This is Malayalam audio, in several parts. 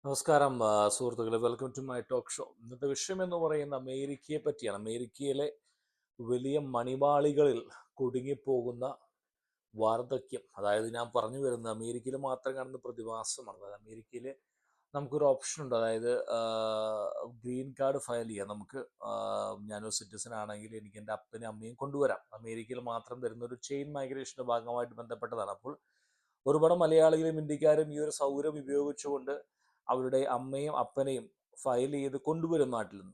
നമസ്കാരം സുഹൃത്തുക്കളെ, welcome to my talk show. ഇന്നത്തെ വിഷയം എന്ന് പറയുന്നത് അമേരിക്കയെ പറ്റിയാണ്. അമേരിക്കയിലെ വലിയ മണിമാളികളിൽ കുടുങ്ങിപ്പോകുന്ന വാർദ്ധക്യം. അതായത് ഞാൻ പറഞ്ഞു വരുന്നത് അമേരിക്കയിൽ മാത്രം കാണുന്ന പ്രതിഭാസമാണ്. അതായത് അമേരിക്കയിൽ നമുക്കൊരു ഓപ്ഷൻ ഉണ്ട്. അതായത് ഗ്രീൻ കാർഡ് ഫയൽ ചെയ്യാം. നമുക്ക് ഞാനൊരു സിറ്റിസൺ ആണെങ്കിൽ എനിക്ക് എൻ്റെ അപ്പനെയും അമ്മയും കൊണ്ടുവരാം. അമേരിക്കയിൽ മാത്രം തരുന്ന ഒരു ചെയിൻ മൈഗ്രേഷൻ്റെ ഭാഗമായിട്ട് ബന്ധപ്പെട്ടതാണ്. അപ്പോൾ ഒരുപാട് മലയാളികളും ഇന്ത്യക്കാരും ഈ ഒരു സൗകര്യം ഉപയോഗിച്ചുകൊണ്ട് അവരുടെ അമ്മയും അപ്പനെയും ഫയൽ ചെയ്ത് കൊണ്ടുവരും നാട്ടിൽ നിന്ന്.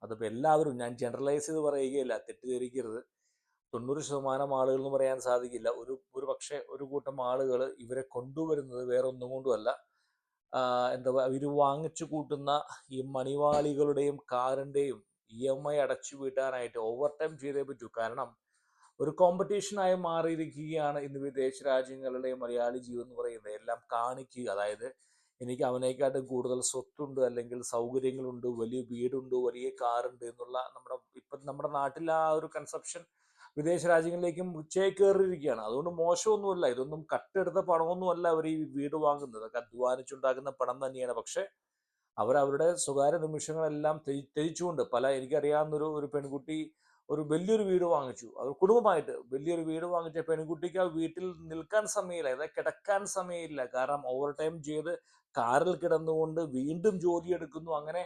അതിപ്പോൾ എല്ലാവരും, ഞാൻ ജനറലൈസ് ചെയ്ത് പറയുകയില്ല, തെറ്റിദ്ധരിക്കരുത്. 90% ആളുകൾ എന്ന് പറയാൻ സാധിക്കില്ല. ഒരു പക്ഷേ ഒരു കൂട്ടം ആളുകൾ ഇവരെ കൊണ്ടുവരുന്നത് വേറെ ഒന്നും കൊണ്ടുമല്ല. എന്താ പറയുക, ഇവർ വാങ്ങിച്ചു കൂട്ടുന്ന ഈ മണിവാളികളുടെയും കാറിൻ്റെയും EMI അടച്ചു വീട്ടാനായിട്ട് ഓവർ ടൈം ചെയ്തേ പറ്റൂ. കാരണം ഒരു കോമ്പറ്റീഷനായി മാറിയിരിക്കുകയാണ് ഇന്ന് വിദേശ രാജ്യങ്ങളുടെ മലയാളി ജീവിതം എന്ന് പറയുന്നത്. എല്ലാം കാണിക്കുക, അതായത് എനിക്ക് അവനേക്കാട്ടും കൂടുതൽ സ്വത്തുണ്ട്, അല്ലെങ്കിൽ സൗകര്യങ്ങളുണ്ട്, വലിയ വീടുണ്ട്, വലിയ കാറുണ്ട് എന്നുള്ള നമ്മുടെ നാട്ടിൽ ആ ഒരു കൺസെപ്ഷൻ വിദേശ രാജ്യങ്ങളിലേക്കും ചേക്കേറിയിരിക്കുകയാണ്. അതുകൊണ്ട് മോശമൊന്നുമല്ല, ഇതൊന്നും കട്ടെടുത്ത പണമൊന്നുമല്ല അവർ ഈ വീട് വാങ്ങുന്നത്. അതൊക്കെ അധ്വാനിച്ചുണ്ടാക്കുന്ന പണം തന്നെയാണ്. പക്ഷെ അവരവരുടെ സ്വകാര്യ നിമിഷങ്ങളെല്ലാം ത്യജിച്ചുകൊണ്ട്, എനിക്കറിയാവുന്നൊരു ഒരു പെൺകുട്ടി ഒരു വലിയൊരു വീട് വാങ്ങിച്ചു. അവർ കുടുംബമായിട്ട് വലിയൊരു വീട് വാങ്ങിച്ച പെൺകുട്ടിക്ക് ആ വീട്ടിൽ നിൽക്കാൻ സമയമില്ല, അതായത് കിടക്കാൻ സമയമില്ല. കാരണം ഓവർ ടൈം ചെയ്ത് കാറിൽ കിടന്നുകൊണ്ട് വീണ്ടും ജോലിയെടുക്കുന്നു. അങ്ങനെ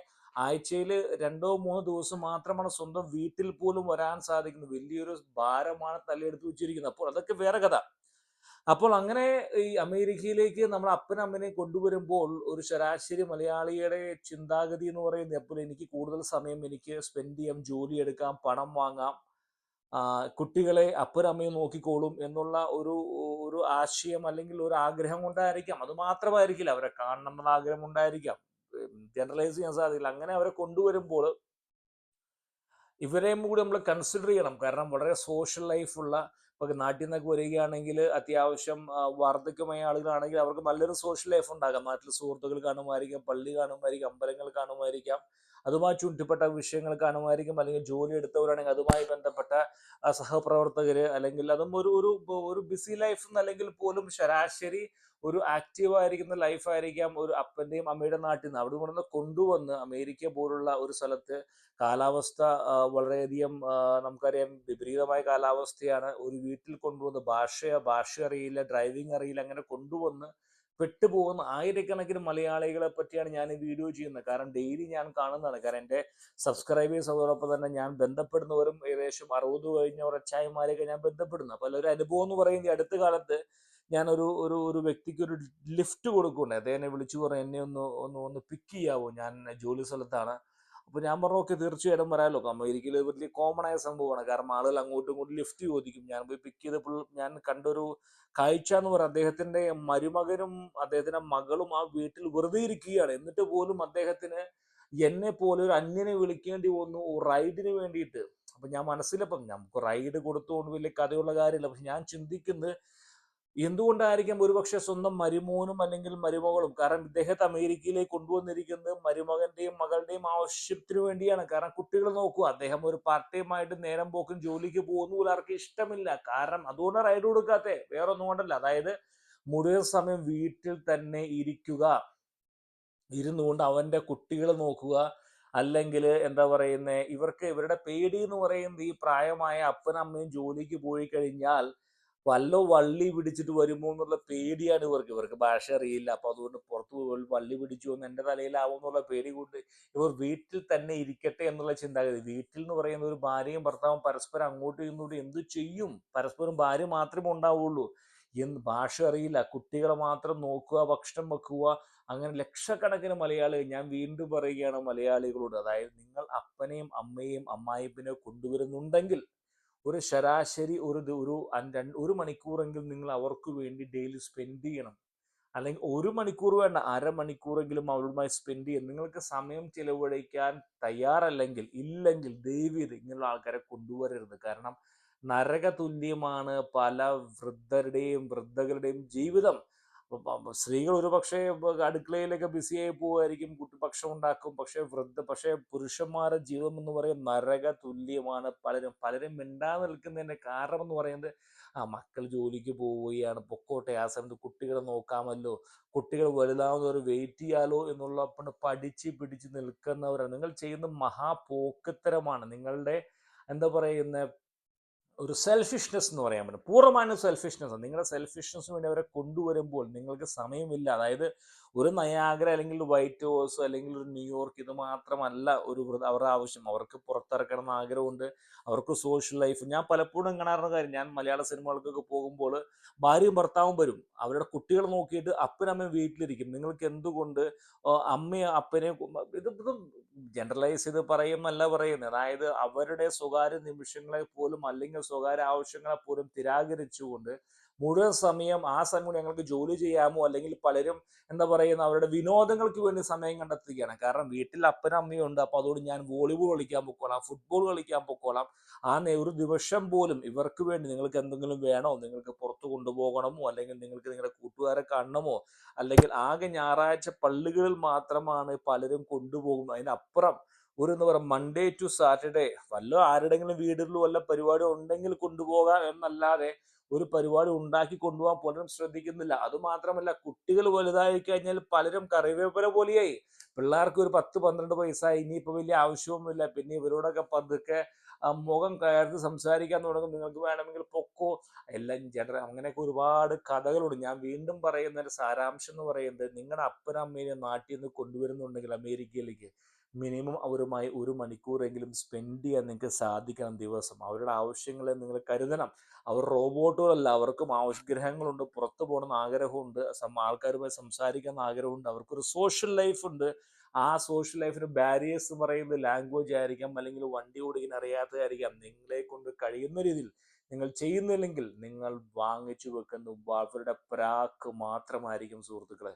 ആഴ്ചയിൽ 2-3 ദിവസം മാത്രമാണ് സ്വന്തം വീട്ടിൽ പോലും വരാൻ സാധിക്കുന്നത്. വലിയൊരു ഭാരമാണ് തലയെടുത്ത് വെച്ചിരിക്കുന്നത്. അപ്പോൾ അതൊക്കെ വേറെ കഥ. അപ്പോൾ അങ്ങനെ ഈ അമേരിക്കയിലേക്ക് നമ്മൾ അപ്പനും അമ്മനെയും കൊണ്ടുവരുമ്പോൾ ഒരു ശരാശരി മലയാളിയുടെ ചിന്താഗതി എന്ന് പറയുന്നത് എപ്പോഴും എനിക്ക് കൂടുതൽ സമയം എനിക്ക് സ്പെൻഡ് ചെയ്യാം, ജോലി എടുക്കാം, പണം വാങ്ങാം, കുട്ടികളെ അപ്പനും അമ്മയും നോക്കിക്കോളും എന്നുള്ള ഒരു ഒരു ആശയം അല്ലെങ്കിൽ ഒരു ആഗ്രഹം കൊണ്ടായിരിക്കാം. അത് മാത്രമായിരിക്കില്ല, അവരെ കാണണം എന്നുള്ള ആഗ്രഹം കൊണ്ടായിരിക്കാം. ജനറലൈസ് ചെയ്യാൻ സാധിക്കില്ല. അങ്ങനെ അവരെ കൊണ്ടുവരുമ്പോൾ ഇവരെയും കൂടി നമ്മൾ കൺസിഡർ ചെയ്യണം. കാരണം വളരെ സോഷ്യൽ ലൈഫുള്ള, ഇപ്പോൾ നാട്ടിൽ നിന്നൊക്കെ വരികയാണെങ്കിൽ അത്യാവശ്യം വാർദ്ധക്യമായ ആളുകളാണെങ്കിൽ അവർക്ക് നല്ലൊരു സോഷ്യൽ ലൈഫ് ഉണ്ടാകാം. നാട്ടിൽ സുഹൃത്തുക്കൾ കാണുമായിരിക്കാം, പള്ളി കാണുമായിരിക്കാം, അമ്പലങ്ങൾ കാണുമായിരിക്കാം, അതുമായി ചുറ്റപ്പെട്ട വിഷയങ്ങൾ കാണുമായിരിക്കും. അല്ലെങ്കിൽ ജോലി എടുത്തവരാണെങ്കിൽ അതുമായി ബന്ധപ്പെട്ട സഹപ്രവർത്തകർ, അല്ലെങ്കിൽ അതും ഒരു ഒരു ഒരു ബിസി ലൈഫ് എന്നല്ലെങ്കിൽ പോലും ശരാശരി ഒരു ആക്റ്റീവ് ആയിരിക്കുന്ന ലൈഫായിരിക്കാം ഒരു അപ്പൻ്റെയും അമ്മയുടെ നാട്ടിൽ നിന്ന്. അവിടെ നിന്ന് കൊണ്ടുവന്ന് അമേരിക്ക പോലുള്ള ഒരു സ്ഥലത്ത് കാലാവസ്ഥ വളരെയധികം നമുക്കറിയാം വിപരീതമായ കാലാവസ്ഥയാണ്. ഒരു വീട്ടിൽ കൊണ്ടുവന്ന് ഭാഷ അറിയില്ല, ഡ്രൈവിംഗ് അറിയില്ല, അങ്ങനെ കൊണ്ടുവന്ന് പെട്ടുപോകുന്ന ആയിരക്കണക്കിന് മലയാളികളെ പറ്റിയാണ് ഞാൻ ഈ വീഡിയോ ചെയ്യുന്നത്. കാരണം ഡെയിലി ഞാൻ കാണുന്നതാണ്. കാരണം എൻ്റെ സബ്സ്ക്രൈബേഴ്സ്, അതോടൊപ്പം തന്നെ ഞാൻ ബന്ധപ്പെടുന്നവരും ഏകദേശം 60 കഴിഞ്ഞ ഉറച്ചായിമാരെയൊക്കെ ഞാൻ ബന്ധപ്പെടുന്നു. അപ്പോൾ ഒരു അനുഭവം എന്ന് പറയുന്നത്, അടുത്ത കാലത്ത് ഞാനൊരു ഒരു ഒരു വ്യക്തിക്ക് ഒരു ലിഫ്റ്റ് കൊടുക്കുന്നുണ്ട്. അദ്ദേഹം എന്നെ വിളിച്ചു പറഞ്ഞു, എന്നെ ഒന്ന് ഒന്ന് ഒന്ന് പിക്ക് ചെയ്യാവോ, ഞാൻ ജോലി സ്ഥലത്താണ്. അപ്പോൾ ഞാൻ പറഞ്ഞു, ഓക്കെ, തീർച്ചയായിട്ടും വരാമല്ലോ. അമേരിക്കയിൽ വലിയ കോമൺ ആയ സംഭവമാണ്. കാരണം ആളുകൾ അങ്ങോട്ടും ഇങ്ങോട്ടും ലിഫ്റ്റ് ചോദിക്കും. ഞാൻ പോയി പിക്ക് ചെയ്തപ്പോൾ ഞാൻ കണ്ടൊരു കാഴ്ച എന്ന് പറയുന്നത്, അദ്ദേഹത്തിന്റെ മരുമകനും അദ്ദേഹത്തിന്റെ മകളും ആ വീട്ടിൽ വെറുതെ ഇരിക്കുകയാണ്. എന്നിട്ട് പോലും അദ്ദേഹത്തിന് എന്നെ പോലെ ഒരു അന്യനെ വിളിക്കേണ്ടി വന്നു റൈഡിന് വേണ്ടിയിട്ട്. അപ്പൊ ഞാൻ മനസ്സിലപ്പം നമുക്ക് റൈഡ് കൊടുത്തുകൊണ്ട് വലിയ കഥയുള്ള കാര്യമില്ല. പക്ഷെ ഞാൻ ചിന്തിക്കുന്നത്, എന്തുകൊണ്ടായിരിക്കാം ഒരുപക്ഷെ സ്വന്തം മരുമോനും അല്ലെങ്കിൽ മരുമകളും, കാരണം ഇദ്ദേഹത്തെ അമേരിക്കയിലേക്ക് കൊണ്ടുവന്നിരിക്കുന്നത് മരുമകന്റെയും മകളുടെയും ആവശ്യത്തിന് വേണ്ടിയാണ്. കാരണം കുട്ടികൾ നോക്കുക, അദ്ദേഹം ഒരു പാർട്ട് ടൈം ആയിട്ട് നേരം പോക്കും ജോലിക്ക് പോകുന്ന പോലും ആർക്കും ഇഷ്ടമില്ല. കാരണം അതുകൊണ്ട് റൈഡ് കൊടുക്കാത്തെ, വേറെ ഒന്നും കൊണ്ടല്ല. അതായത് മുഴുവൻ സമയം വീട്ടിൽ തന്നെ ഇരുന്നുകൊണ്ട് അവന്റെ കുട്ടികൾ നോക്കുക. അല്ലെങ്കിൽ എന്താ പറയുന്നത്, ഇവരുടെ പേടി എന്ന് പറയുന്നത്, ഈ പ്രായമായ അപ്പനും അമ്മയും ജോലിക്ക് പോയി കഴിഞ്ഞാൽ വള്ളി പിടിച്ചിട്ട് വരുമോ എന്നുള്ള പേടിയാണ് ഇവർക്ക് ഭാഷ അറിയില്ല. അപ്പൊ അതുകൊണ്ട് പുറത്തു പോയി വള്ളി പിടിച്ചു എന്ന് എൻ്റെ തലയിലാവും എന്നുള്ള പേടി കൊണ്ട് ഇവർ വീട്ടിൽ തന്നെ ഇരിക്കട്ടെ എന്നുള്ള ചിന്താഗതി. വീട്ടിൽ എന്ന് പറയുന്ന ഒരു ഭാര്യയും ഭർത്താവും പരസ്പരം അങ്ങോട്ടും ഇങ്ങോട്ടും എന്ത് ചെയ്യും? പരസ്പരം ഭാര്യ മാത്രമേ ഉണ്ടാവുള്ളൂ. ഭാഷ അറിയില്ല, കുട്ടികളെ മാത്രം നോക്കുക, ഭക്ഷണം വെക്കുക. അങ്ങനെ ലക്ഷക്കണക്കിന് മലയാളികൾ, ഞാൻ വീണ്ടും പറയുകയാണ് മലയാളികളോട്, അതായത് നിങ്ങൾ അപ്പനെയും അമ്മയെയും അമ്മായിപ്പനെയും കൊണ്ടുവരുന്നുണ്ടെങ്കിൽ ഒരു ശരാശരി ഒരു മണിക്കൂറെങ്കിലും നിങ്ങൾ അവർക്ക് വേണ്ടി ഡെയിലി സ്പെൻഡ് ചെയ്യണം. അല്ലെങ്കിൽ 1 മണിക്കൂർ വേണ്ട, അരമണിക്കൂറെങ്കിലും അവരുമായി സ്പെൻഡ് ചെയ്യണം. നിങ്ങൾക്ക് സമയം ചിലവഴിക്കാൻ ഇല്ലെങ്കിൽ ദയവേത് ഇങ്ങനെയുള്ള ആൾക്കാരെ കൊണ്ടുവരരുത്. കാരണം നരക തുല്യമാണ് പല വൃദ്ധരുടെയും വൃദ്ധകളുടെയും ജീവിതം. സ്ത്രീകൾ ഒരു പക്ഷേ അടുക്കളയിലൊക്കെ ബിസിയായി പോവുമായിരിക്കും, ഭക്ഷണം ഉണ്ടാക്കും. പക്ഷേ പുരുഷന്മാരുടെ ജീവിതം എന്ന് പറയുന്നത് നരക തുല്യമാണ്. പലരും പലരും മിണ്ടാതെ നിൽക്കുന്നതിന്റെ കാരണം എന്ന് പറയുന്നത്, മക്കൾ ജോലിക്ക് പോവുകയാണ്, പൊക്കോട്ടെ, ആ സമയത്ത് കുട്ടികളെ നോക്കാമല്ലോ, കുട്ടികൾ വലുതാവുന്നവർ വെയിറ്റ് ചെയ്യാലോ എന്നുള്ള പഠിച്ച് പിടിച്ച് നിൽക്കുന്നവരാണ്. നിങ്ങൾ ചെയ്യുന്ന മഹാപോക്കത്തരമാണ്. നിങ്ങളുടെ എന്താ പറയുന്ന ഒരു സെൽഫിഷ്നെസ് എന്ന് പറയാൻ പറ്റും. പൂർണ്ണമായും സെൽഫിഷ്നെസ്. നിങ്ങളുടെ സെൽഫിഷ്നെസ്സിന് വേണ്ടി അവരെ കൊണ്ടുവരുമ്പോൾ നിങ്ങൾക്ക് സമയമില്ല. അതായത് ഒരു നയാഗ്ര അല്ലെങ്കിൽ വൈറ്റ് ഹൗസ് അല്ലെങ്കിൽ ഒരു ന്യൂയോർക്ക്, ഇത് മാത്രമല്ല അവരുടെ ആവശ്യം. അവർക്ക് പുറത്തിറക്കണം എന്ന് ആഗ്രഹമുണ്ട്, അവർക്ക് സോഷ്യൽ ലൈഫ്. ഞാൻ പലപ്പോഴും കാണാറുള്ള കാര്യം, ഞാൻ മലയാള സിനിമകൾക്കൊക്കെ പോകുമ്പോൾ ഭാര്യയും ഭർത്താവും വരും, അവരുടെ കുട്ടികളെ നോക്കിയിട്ട് അപ്പനമ്മയും വീട്ടിലിരിക്കും. നിങ്ങൾക്ക് എന്തുകൊണ്ട് അമ്മയും അപ്പനെയും ഇത് ജനറലൈസ് ചെയ്ത് പറയുന്നല്ല പറയുന്നത്. അതായത് അവരുടെ സ്വകാര്യ നിമിഷങ്ങളെ പോലും അല്ലെങ്കിൽ സ്വകാര്യ ആവശ്യങ്ങളെ പോലും നിരാകരിച്ചുകൊണ്ട് മുഴുവൻ സമയം ആ സമയം ഞങ്ങൾക്ക് ജോലി ചെയ്യാമോ, അല്ലെങ്കിൽ പലരും എന്താ പറയുന്ന അവരുടെ വിനോദങ്ങൾക്ക് വേണ്ടി സമയം കണ്ടെത്തുകയാണ്. കാരണം വീട്ടിൽ അപ്പനും അമ്മയും ഉണ്ട്, അപ്പോൾ അതുകൊണ്ട് ഞാൻ വോളിബോൾ കളിക്കാൻ പൊക്കോളാം, ഫുട്ബോൾ കളിക്കാൻ പൊക്കോളാം. ഒരു ദിവസം പോലും ഇവർക്ക് വേണ്ടി നിങ്ങൾക്ക് എന്തെങ്കിലും വേണോ, നിങ്ങൾക്ക് പുറത്ത് കൊണ്ടുപോകണമോ, അല്ലെങ്കിൽ നിങ്ങൾക്ക് നിങ്ങളുടെ കൂട്ടുകാരെ കാണണമോ, അല്ലെങ്കിൽ ആകെ ഞായറാഴ്ച പള്ളികളിൽ മാത്രമാണ് പലരും കൊണ്ടുപോകുന്നത്. അതിനപ്പുറം എന്താ പറയുക, മൺഡേ ടു സാറ്റർഡേ ആരുടെങ്കിലും വീടുകളിൽ വല്ല പരിപാടി ഉണ്ടെങ്കിൽ കൊണ്ടുപോകാം എന്നല്ലാതെ ഒരു പരിപാടി ഉണ്ടാക്കി കൊണ്ടുപോകാൻ പലരും ശ്രദ്ധിക്കുന്നില്ല. അതുമാത്രമല്ല, കുട്ടികൾ വലുതായി കഴിഞ്ഞാൽ പലരും കറിവേപ്പില പോലെയായി. പിള്ളേർക്ക് ഒരു 10-12 വയസ്സായി, ഇനിയിപ്പോൾ വലിയ ആവശ്യമൊന്നുമില്ല, പിന്നെ ഇവരോടൊക്കെ പതുക്കെ മുഖം കയർത്ത് സംസാരിക്കാൻ തുടങ്ങും. നിങ്ങൾക്ക് വേണമെങ്കിൽ പൊക്കോ, എല്ലാം ജനറൽ, അങ്ങനെയൊക്കെ ഒരുപാട് കഥകളുണ്ട്. ഞാൻ വീണ്ടും പറയുന്ന ഒരു സാരാംശം എന്ന് പറയുന്നത്, നിങ്ങളുടെ അപ്പനും അമ്മേനെ നാട്ടിൽ നിന്ന് കൊണ്ടുവരുന്നുണ്ടെങ്കിൽ അമേരിക്കയിലേക്ക് മിനിമം അവരുമായി 1 മണിക്കൂറെങ്കിലും സ്പെൻഡ് ചെയ്യാൻ നിങ്ങൾക്ക് സാധിക്കണം ദിവസം. അവരുടെ ആവശ്യങ്ങളെ നിങ്ങൾ കരുതണം. അവർ റോബോട്ടുകളല്ല, അവർക്കും ആഗ്രഹങ്ങളുണ്ട്, പുറത്തു പോകണമെന്ന് ആഗ്രഹമുണ്ട്, ആൾക്കാരുമായി സംസാരിക്കണം ആഗ്രഹമുണ്ട്, അവർക്കൊരു സോഷ്യൽ ലൈഫ് ഉണ്ട്. ആ സോഷ്യൽ ലൈഫിന് ബാരിയേഴ്സ് പറയുന്നത് ലാംഗ്വേജ് ആയിരിക്കാം, അല്ലെങ്കിൽ വണ്ടി ഓടിക്കാൻ അറിയാത്തതായിരിക്കാം. നിങ്ങളെ കൊണ്ട് കഴിയുന്ന രീതിയിൽ നിങ്ങൾ ചെയ്യുന്നില്ലെങ്കിൽ നിങ്ങൾ വാങ്ങിച്ചു വെക്കുന്ന അവരുടെ പ്രാക്ക് മാത്രമായിരിക്കും സുഹൃത്തുക്കളെ.